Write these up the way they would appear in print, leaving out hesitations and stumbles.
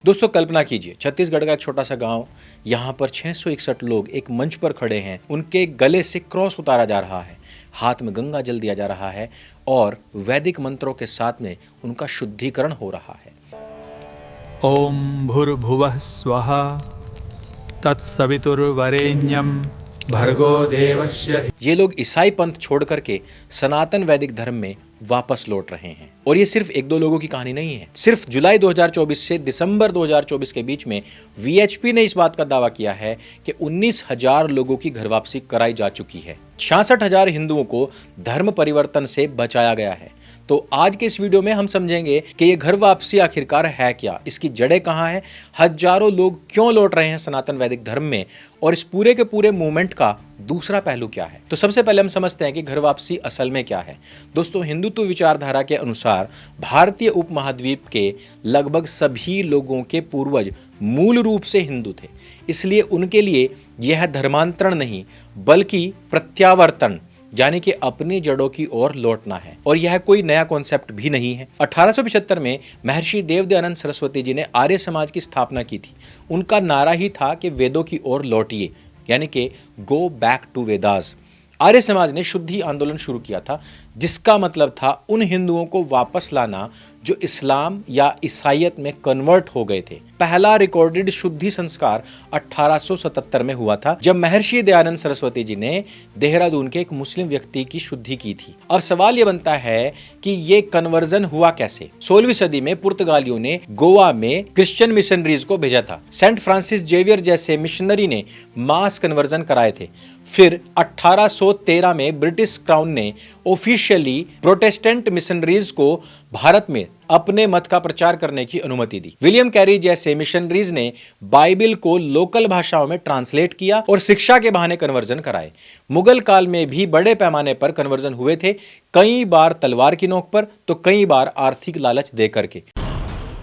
दोस्तों कल्पना कीजिए, छत्तीसगढ़ का एक छोटा सा गांव, यहाँ पर 661 लोग एक मंच पर खड़े हैं। उनके गले से क्रॉस उतारा जा रहा है, हाथ में गंगा जल दिया जा रहा है और वैदिक मंत्रों के साथ में उनका शुद्धिकरण हो रहा है। ओम भूर्भुवः स्वः तत्सवितुर्वरेण्यं भर्गो देवस्य। ये लोग ईसाई पंथ छोड़ करके सनातन वैदिक धर्म में वापस लौट रहे हैं। और ये सिर्फ एक दो लोगों की कहानी नहीं है। सिर्फ जुलाई 2024 से दिसंबर 2024 के बीच में वीएचपी ने इस बात का दावा किया है कि 19,000 लोगों की घर वापसी कराई जा चुकी है। 66,000 हिंदुओं को धर्म परिवर्तन से बचाया गया है। तो आज के इस वीडियो में हम समझेंगे कि ये घर वापसी आखिरकार है क्या, इसकी जड़ें कहाँ हैं, हजारों लोग क्यों लौट रहे हैं सनातन वैदिक धर्म में, और इस पूरे के पूरे मूवमेंट का दूसरा पहलू क्या है। तो सबसे पहले हम समझते हैं कि घर वापसी असल में क्या है। दोस्तों, हिंदुत्व विचारधारा के अनुसार भारतीय उपमहाद्वीप के लगभग सभी लोगों के पूर्वज मूल रूप से हिंदू थे, इसलिए उनके लिए यह धर्मांतरण नहीं बल्कि प्रत्यावर्तन यानी कि अपनी जड़ों की ओर लौटना है। और यह कोई नया कॉन्सेप्ट भी नहीं है। 1875 में महर्षि देवदयानंद सरस्वती जी ने आर्य समाज की स्थापना की थी। उनका नारा ही था कि वेदों की ओर लौटिए, यानी कि go back to Vedas. Arya Samaj ने शुद्धि आंदोलन शुरू किया था, जिसका मतलब था उन हिंदुओं को वापस लाना जो इस्लाम या ईसाईयत में कन्वर्ट हो गए थे। पहला रिकॉर्डेड शुद्धि संस्कार 1877 में हुआ था, जब महर्षि दयानंद सरस्वती जी ने देहरादून के एक मुस्लिम व्यक्ति की शुद्धि की थी। अब सवाल यह बनता है कि ये कन्वर्जन हुआ कैसे। 16वीं सदी में पुर्तगालियों ने गोवा में क्रिश्चियन मिशनरीज को भेजा था। सेंट फ्रांसिस जेवियर जैसे मिशनरी ने मास कन्वर्जन कराए थे। फिर 1813 में ब्रिटिश क्राउन ने ऑफिशियली प्रोटेस्टेंट मिशनरीज को भारत में अपने मत का प्रचार करने की अनुमति दी। विलियम कैरी जैसे मिशनरीज ने बाइबल को लोकल भाषाओं में ट्रांसलेट किया और शिक्षा के बहाने कन्वर्जन कराए। मुगल काल में भी बड़े पैमाने पर कन्वर्जन हुए थे, कई बार तलवार की नोक पर तो कई बार आर्थिक लालच दे करके।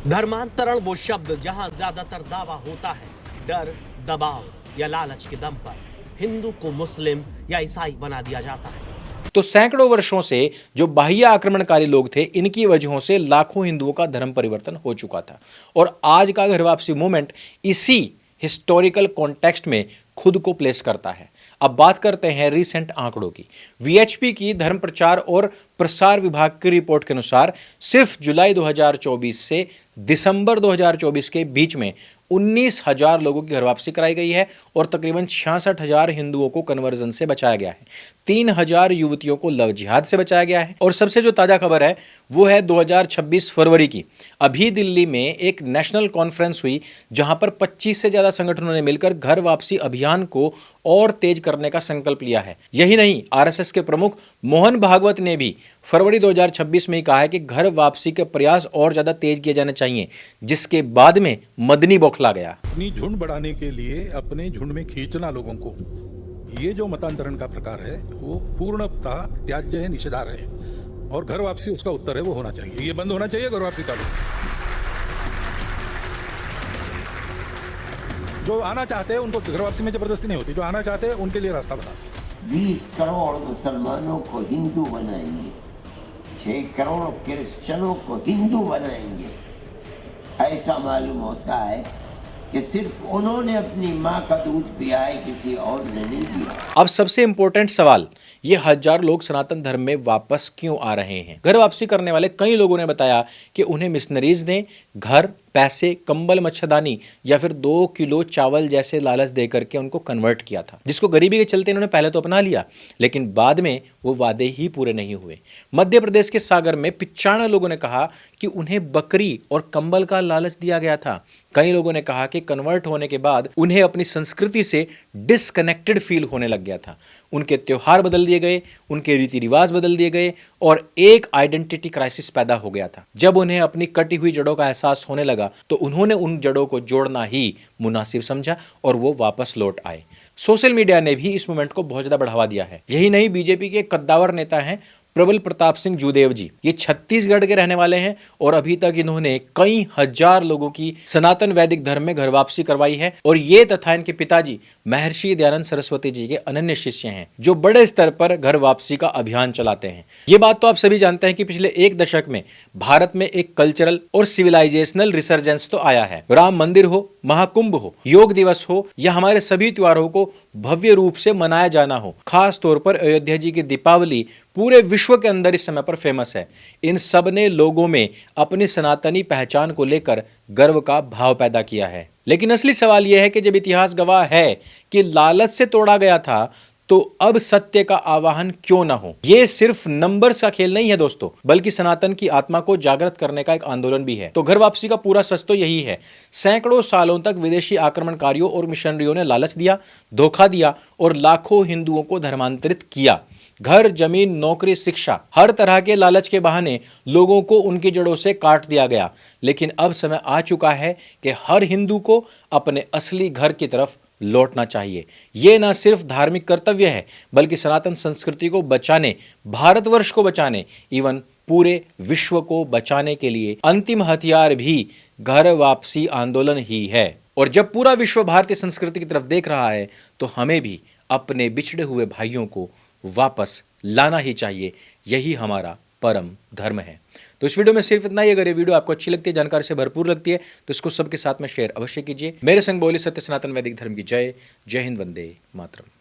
धर्मांतरण वो शब्द जहां ज्यादातर दावा होता है डर, दबाव या लालच के दम पर हिंदू को मुस्लिम या ईसाई बना दिया जाता है। तो सैकड़ों वर्षों से जो बाह्य आक्रमणकारी लोग थे, इनकी वजहों से लाखों हिंदुओं का धर्म परिवर्तन हो चुका था। और आज का घर वापसी मूवमेंट इसी हिस्टोरिकल कॉन्टेक्स्ट में खुद को प्लेस करता है। अब बात करते हैं रीसेंट आंकड़ों की। वीएचपी की धर्म प्रचार और प्रसार विभाग की रिपोर्ट के अनुसार सिर्फ जुलाई 2024 से दिसंबर 2024 के बीच में 19,000 लोगों की घर वापसी कराई गई है और तकरीबन 66,000 हिंदुओं को कन्वर्जन से बचाया गया है। 3,000 युवतियों को लव जिहाद से बचाया गया है। और सबसे जो ताज़ा खबर है वो है 2026 फरवरी की। अभी दिल्ली में एक नेशनल कॉन्फ्रेंस हुई, जहां पर 25 से ज़्यादा संगठनों ने मिलकर घर वापसी अभियान को और तेज करने का संकल्प लिया है। यही नहीं, आरएसएस के प्रमुख मोहन भागवत ने भी फरवरी 2026 में ही कहा है कि घर वापसी के प्रयास और ज्यादा तेज किए जाने चाहिए, जिसके बाद में मदनी बौखला गया। अपनी झुंड बढ़ाने के लिए अपने झुंड में खींचना लोगों को, ये जो मतांतरण का प्रकार है वो पूर्णतः त्याज्य है, निषेधार्ह है। और घर वापसी उसका उत्तर है, वो होना चाहिए। ये बंद होना चाहिए। घर वापसी चालू। जो आना चाहते हैं उनको घर वापसी में जबरदस्ती नहीं होती। जो आना चाहते हैं उनके लिए रास्ता बनाते। 20 करोड़ मुसलमानों को हिंदू बनाएंगे, 6 करोड़ क्रिश्चियनों को हिंदू बनाएंगे। ऐसा मालूम होता है कि सिर्फ उन्होंने अपनी माँ का दूध पिया है, किसी और ने नहीं पिया। अब सबसे इंपॉर्टेंट सवाल, ये 1,000 लोग सनातन धर्म में वापस क्यों आ रहे हैं। घर वापसी करने वाले कई लोगों ने बताया कि उन्हें मिशनरीज ने घर, पैसे, कंबल, मच्छरदानी या फिर 2 किलो चावल जैसे लालच दे करके उनको कन्वर्ट किया था, जिसको गरीबी के चलते इन्होंने पहले तो अपना लिया, लेकिन बाद में वो वादे ही पूरे नहीं हुए। मध्य प्रदेश के सागर में 95 लोगों ने कहा कि उन्हें बकरी और कंबल का लालच दिया गया था। कई लोगों ने कहा कि कन्वर्ट होने के बाद उन्हें अपनी संस्कृति से डिसकनेक्टेड फील होने लग गया था। उनके त्योहार बदल दिए गए, उनके रीति रिवाज बदल दिए गए और एक आइडेंटिटी क्राइसिस पैदा हो गया था। जब उन्हें अपनी कटी हुई जड़ों का एहसास होने लगा तो उन्होंने उन जड़ों को जोड़ना ही मुनासिब समझा और वो वापस लौट आए। सोशल मीडिया ने भी इस मूवमेंट को बहुत ज्यादा बढ़ावा दिया है। यही नहीं, बीजेपी के कद्दावर नेता हैं प्रबल प्रताप सिंह जूदेव जी। ये छत्तीसगढ़ के रहने वाले हैं और अभी तक इन्होंने कई हजार लोगों की सनातन वैदिक धर्म में घर वापसी करवाई है। और ये तथा इनके पिताजी महर्षि दयानंद सरस्वती जी के अनन्य शिष्य हैं, जो बड़े स्तर पर घर वापसी का अभियान चलाते हैं। ये बात तो आप सभी जानते हैं कि पिछले एक दशक में भारत में एक कल्चरल और सिविलाइजेशनल रिसर्जेंस तो आया है। राम मंदिर हो, महाकुंभ हो, योग दिवस हो या हमारे सभी त्योहारों को भव्य रूप से मनाया जाना हो, खास तौर पर अयोध्या जी की दीपावली पूरे विश्व के अंदर इस समय पर फेमस है। इन सब ने लोगों में अपनी सनातनी पहचान को लेकर गर्व का भाव पैदा किया है। लेकिन असली सवाल यह है कि जब इतिहास गवाह है कि लालच से तोड़ा गया था, तो अब सत्य का आवाहन क्यों ना हो। यह सिर्फ नंबर्स का खेल नहीं है दोस्तों, बल्कि सनातन की आत्मा को जागृत करने का एक आंदोलन भी है। तो घर वापसी का पूरा सच तो यही है। सैकड़ों सालों तक विदेशी आक्रमणकारियों और मिशनरियों ने लालच दिया, धोखा दिया और लाखों हिंदुओं को धर्मांतरित किया। घर, जमीन, नौकरी, शिक्षा, हर तरह के लालच के बहाने लोगों को उनकी जड़ों से काट दिया गया। लेकिन अब समय आ चुका है कि हर हिंदू को अपने असली घर की तरफ लौटना चाहिए। यह ना सिर्फ धार्मिक कर्तव्य है, बल्कि सनातन संस्कृति को बचाने, भारतवर्ष को बचाने, इवन पूरे विश्व को बचाने के लिए अंतिम हथियार भी घर वापसी आंदोलन ही है। और जब पूरा विश्व भारतीय संस्कृति की तरफ देख रहा है, तो हमें भी अपने बिछड़े हुए भाइयों को वापस लाना ही चाहिए। यही हमारा परम धर्म है। तो इस वीडियो में सिर्फ इतना ही। अगर ये वीडियो आपको अच्छी लगती है, जानकारी से भरपूर लगती है, तो इसको सबके साथ में शेयर अवश्य कीजिए। मेरे संग बोली सत्य सनातन वैदिक धर्म की जय। जय हिंद, वंदे मातरम।